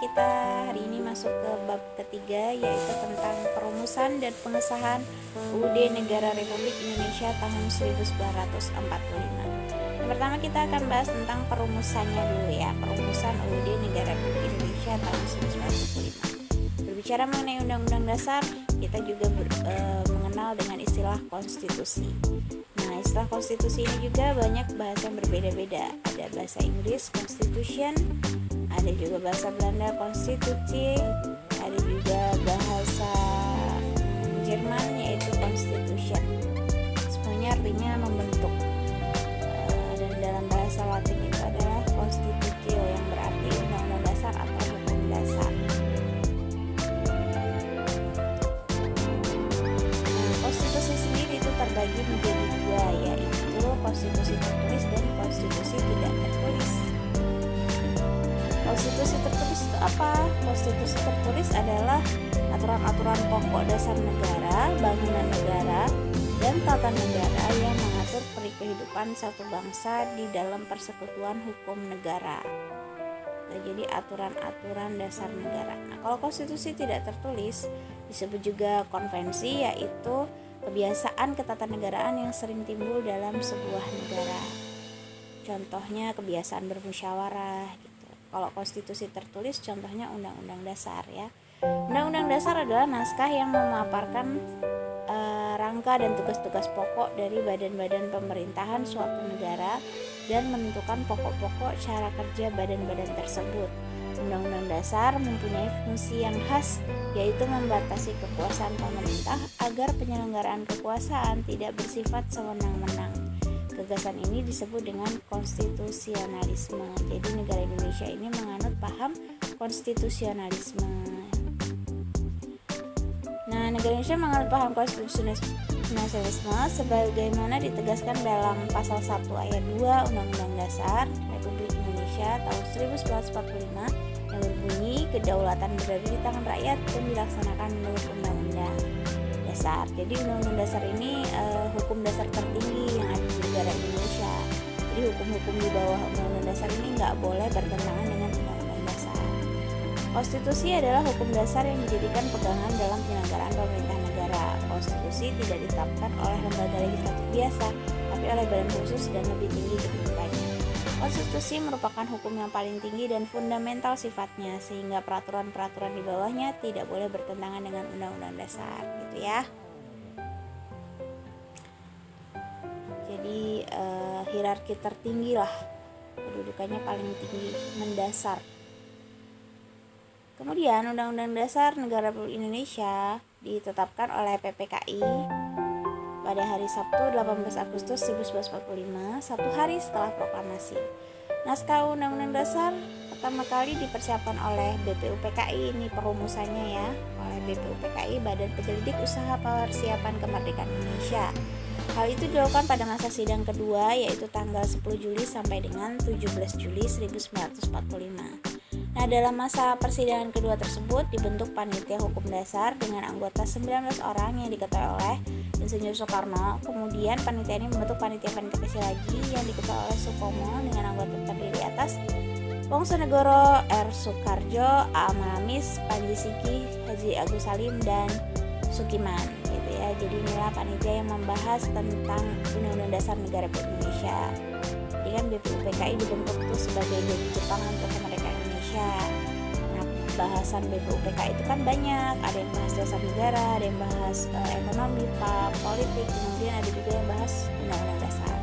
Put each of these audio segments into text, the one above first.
kita hari ini masuk ke bab ketiga, yaitu tentang perumusan dan pengesahan UUD Negara Republik Indonesia tahun 1945. Yang pertama kita akan bahas tentang perumusannya dulu ya, perumusan UUD Negara Republik Indonesia tahun 1945. Berbicara mengenai Undang-Undang Dasar, kita juga mengenal dengan istilah konstitusi. Nah, istilah konstitusi ini juga banyak bahasa yang berbeda-beda. Ada bahasa Inggris Constitution, ada juga bahasa Belanda Konstitusi, ada juga bahasa Jerman yaitu Constitution. Semuanya artinya membentuk. Dan dalam bahasa Latin itu adalah Constitutio yang berarti undang-undang dasar atau hukum dasar. Konstitusi sendiri itu terbagi menjadi dua, yaitu konstitusi tertulis dan konstitusi tidak tertulis. Konstitusi tertulis itu apa? Konstitusi tertulis adalah aturan-aturan pokok dasar negara, bangunan negara, dan tata negara yang mengatur kehidupan satu bangsa di dalam persekutuan hukum negara. Nah, jadi aturan-aturan dasar negara. Nah, kalau konstitusi tidak tertulis disebut juga konvensi, yaitu kebiasaan ketatanegaraan yang sering timbul dalam sebuah negara. Contohnya kebiasaan bermusyawarah gitu. Kalau konstitusi tertulis contohnya undang-undang dasar ya. Undang-undang dasar adalah naskah yang memaparkan rangka dan tugas-tugas pokok dari badan-badan pemerintahan suatu negara dan menentukan pokok-pokok cara kerja badan-badan tersebut. Undang-undang dasar mempunyai fungsi yang khas, yaitu membatasi kekuasaan pemerintah agar penyelenggaraan kekuasaan tidak bersifat sewenang-wenang. Gagasan ini disebut dengan konstitusionalisme. Jadi negara Indonesia ini menganut paham konstitusionalisme. Nah, negara Indonesia menganut paham konstitusionalisme sebagaimana ditegaskan dalam pasal 1 ayat 2 Undang-Undang Dasar Republik Indonesia tahun 1945 yang berbunyi kedaulatan berada di tangan rakyat dan dilaksanakan menurut Undang-Undang Dasar. Jadi Undang-Undang Dasar ini hukum dasar tertinggi yang ada di negara Indonesia. Jadi hukum-hukum di bawah Undang-Undang Dasar ini nggak boleh bertentangan dengan Undang-Undang Dasar. Konstitusi adalah hukum dasar yang dijadikan pegangan dalam penyelenggaraan pemerintah negara. Konstitusi tidak ditetapkan oleh lembaga legislatif biasa, tapi oleh badan khusus dan lebih tinggi kedudukannya. Konstitusi merupakan hukum yang paling tinggi dan fundamental sifatnya, sehingga peraturan-peraturan di bawahnya tidak boleh bertentangan dengan Undang-Undang Dasar, gitu ya. Jadi hierarki tertinggi lah, kedudukannya paling tinggi, mendasar. Kemudian Undang-Undang Dasar Negara Republik Indonesia ditetapkan oleh PPKI pada hari Sabtu 18 Agustus 1945, satu hari setelah proklamasi. Naskah Undang-Undang Dasar pertama kali dipersiapkan oleh BPUPKI, ini perumusannya ya, oleh BPUPKI, Badan Penyelidik Usaha Persiapan Kemerdekaan Indonesia. Hal itu dilakukan pada masa sidang kedua, yaitu tanggal 10 Juli sampai dengan 17 Juli 1945. Nah, dalam masa persidangan kedua tersebut dibentuk panitia hukum dasar dengan anggota 19 orang yang diketuai oleh Insinyur Soekarno. Kemudian panitia ini membentuk panitia-panitia kecil lagi yang diketuai oleh Supomo dengan anggota terdiri atas Wongsonegoro, R. Soekarjo, A. Malamis, Panji Siki, Haji Agus Salim, dan Sukiman gitu ya. Jadi inilah panitia yang membahas tentang Undang-Undang Dasar Negara Republik Indonesia. Jadi kan BPUPKI dibentuk itu sebagai jadi Jepang untuk kemerdekaan Indonesia. Nah, bahasan BPUPKI itu kan banyak, ada yang bahas dasar negara, ada yang bahas ekonomi, politik, kemudian ada juga yang bahas Undang-Undang Dasar.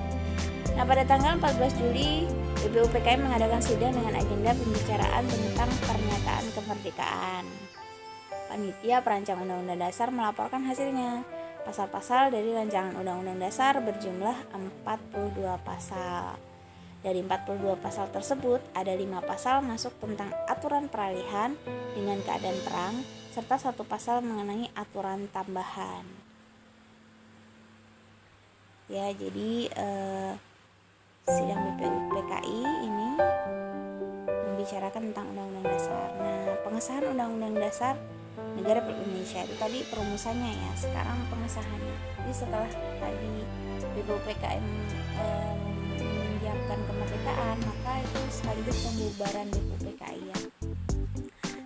Nah, pada tanggal 14 Juli BPUPKI mengadakan sidang dengan agenda pembicaraan tentang pernyataan kemerdekaan. Panitia perancang Undang-Undang Dasar melaporkan hasilnya. Pasal-pasal dari rancangan Undang-Undang Dasar berjumlah 42 pasal. Dari 42 pasal tersebut, ada 5 pasal masuk tentang aturan peralihan dengan keadaan perang, serta 1 pasal mengenai aturan tambahan. Ya, jadi sidang BPUPKI ini membicarakan tentang Undang-Undang Dasar. Nah, pengesahan Undang-Undang Dasar Negara Republik Indonesia itu tadi perumusannya ya, sekarang pengesahannya. Jadi setelah tadi BPUPKI menyiapkan kemerdekaan, maka itu sekaligus pembubaran BPUPKI ya.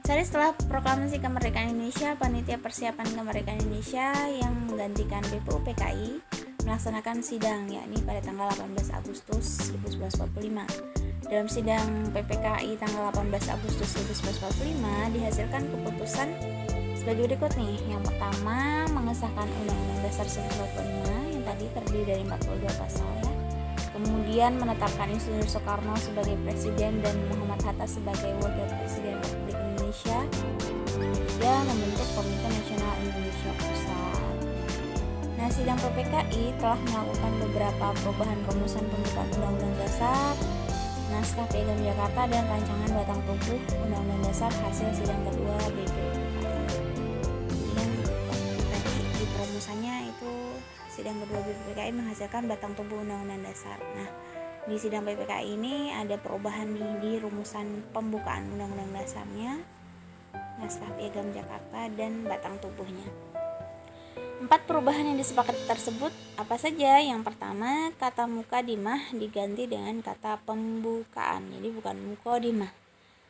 Sehari setelah proklamasi kemerdekaan Indonesia, Panitia Persiapan Kemerdekaan Indonesia yang menggantikan BPUPKI melaksanakan sidang, yakni pada tanggal 18 Agustus 1945. Dalam sidang PPKI tanggal 18 Agustus 1945 dihasilkan keputusan sebagai berikut nih. Yang pertama, mengesahkan Undang-Undang Dasar 1945 yang tadi terdiri dari 42 pasal ya. Kemudian menetapkan Insinyur Soekarno sebagai presiden dan Muhammad Hatta sebagai wakil presiden Republik Indonesia. Ketiga, membentuk Komite Nasional Indonesia Pusat. Nah, sidang PPKI telah melakukan beberapa perubahan rumusan pembukaan Undang-Undang Dasar, naskah Piagam Jakarta, dan rancangan batang tubuh Undang-Undang Dasar hasil sidang kedua BPUPKI. Yang tadi di perumusannya itu sidang kedua BPUPKI menghasilkan batang tubuh Undang-Undang Dasar. Nah, di sidang PPKI ini ada perubahan nih di rumusan pembukaan Undang-Undang Dasarnya, naskah Piagam Jakarta, dan batang tubuhnya. 4 perubahan yang disepakati tersebut apa saja? Yang pertama, kata mukadimah diganti dengan kata pembukaan. Jadi bukan mukodimah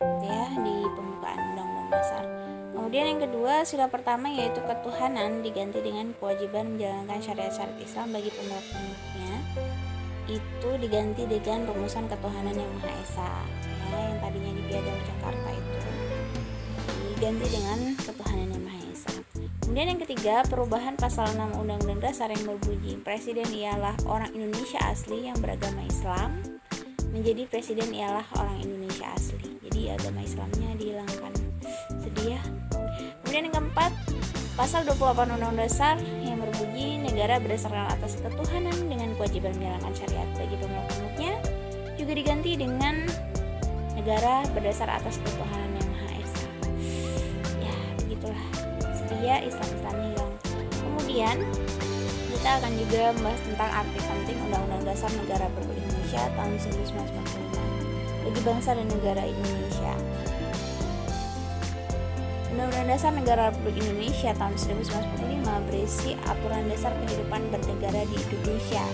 gitu ya di pembukaan Undang-Undang Dasar. Kemudian yang kedua, sila pertama yaitu ketuhanan diganti dengan kewajiban menjalankan syariat-syariat Islam bagi pemeluk-pemeluknya. Itu diganti dengan rumusan ketuhanan yang Maha Esa. Ya, yang tadinya di Piagam Jakarta itu diganti dengan ketuhanan yang Maha Esa. Kemudian yang ketiga, perubahan pasal 6 Undang-Undang Dasar yang berbunyi presiden ialah orang Indonesia asli yang beragama Islam menjadi presiden ialah orang Indonesia asli. Jadi agama Islamnya dihilangkan. Sedih ya. Kemudian yang keempat, pasal 28 Undang-Undang Dasar yang berbunyi negara berdasarkan atas ketuhanan dengan kewajiban menjalankan syariat bagi pemeluk-pemeluknya juga diganti dengan negara berdasar atas ketuhanan yang Maha Esa. Ya, begitulah. Sedih ya, Islam-Islamnya hilang. Kemudian kita akan juga membahas tentang arti penting Undang-Undang Dasar Negara Republik Indonesia tahun 1945 bagi bangsa dan negara Indonesia. Undang-Undang Dasar Negara Republik Indonesia tahun 1945 berisi aturan dasar kehidupan bernegara di Indonesia.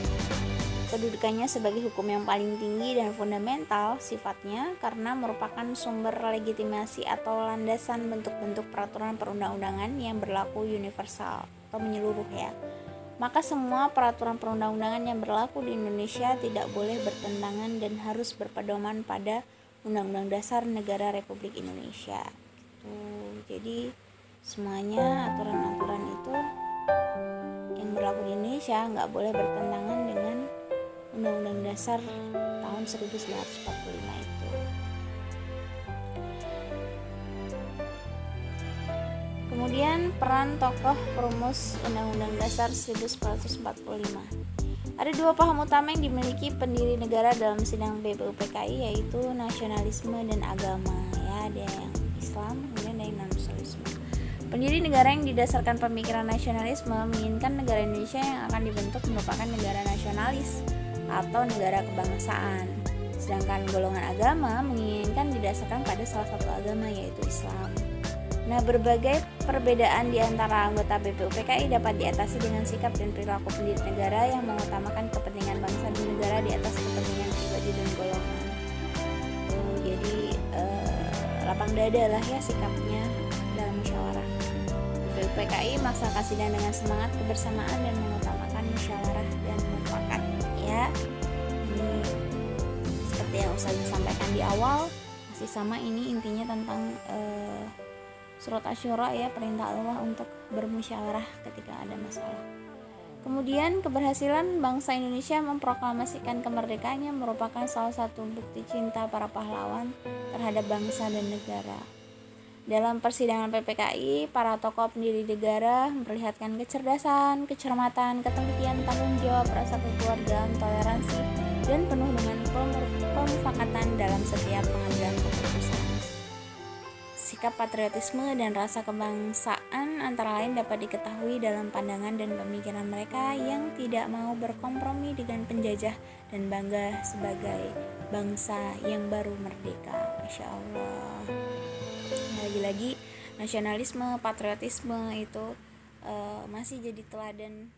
Kedudukannya sebagai hukum yang paling tinggi dan fundamental sifatnya karena merupakan sumber legitimasi atau landasan bentuk-bentuk peraturan perundang-undangan yang berlaku universal atau menyeluruh ya. Maka semua peraturan perundang-undangan yang berlaku di Indonesia tidak boleh bertentangan dan harus berpedoman pada Undang-Undang Dasar Negara Republik Indonesia. Jadi semuanya aturan-aturan itu yang berlaku di Indonesia nggak boleh bertentangan dengan Undang-Undang Dasar tahun 1945 itu. Kemudian peran tokoh perumus Undang-Undang Dasar 1945. Ada 2 paham utama yang dimiliki pendiri negara dalam sidang BPUPKI yaitu nasionalisme dan agama ya, ada yang Islam kemudian ada yang nasionalisme. Pendiri negara yang didasarkan pemikiran nasionalisme menginginkan negara Indonesia yang akan dibentuk merupakan negara nasionalis atau negara kebangsaan. Sedangkan golongan agama menginginkan didasarkan pada salah satu agama yaitu Islam. Nah, berbagai perbedaan di antara anggota BPUPKI dapat diatasi dengan sikap dan perilaku pendiri negara yang mengutamakan kepentingan bangsa dan negara di atas kepentingan pribadi dan golongan. Jadi lapang dada lah ya sikapnya dalam musyawarah. BPUPKI melaksanakan sidang dengan semangat kebersamaan dan mengutamakan musyawarah dan mufakat ya. Ini seperti yang Ustaz sampaikan di awal masih sama, ini intinya tentang Surat Asy-Syura ya, perintah Allah untuk bermusyawarah ketika ada masalah. Kemudian keberhasilan bangsa Indonesia memproklamasikan kemerdekaannya merupakan salah satu bukti cinta para pahlawan terhadap bangsa dan negara. Dalam persidangan PPKI, para tokoh pendiri negara memperlihatkan kecerdasan, kecermatan, ketelitian, tanggung jawab, rasa kekeluargaan, toleransi, dan penuh dengan pemufakatan dalam setiap pengambilan keputusan. Sikap patriotisme dan rasa kebangsaan antara lain dapat diketahui dalam pandangan dan pemikiran mereka yang tidak mau berkompromi dengan penjajah dan bangga sebagai bangsa yang baru merdeka. Masya Allah. Lagi-lagi nasionalisme, patriotisme itu masih jadi teladan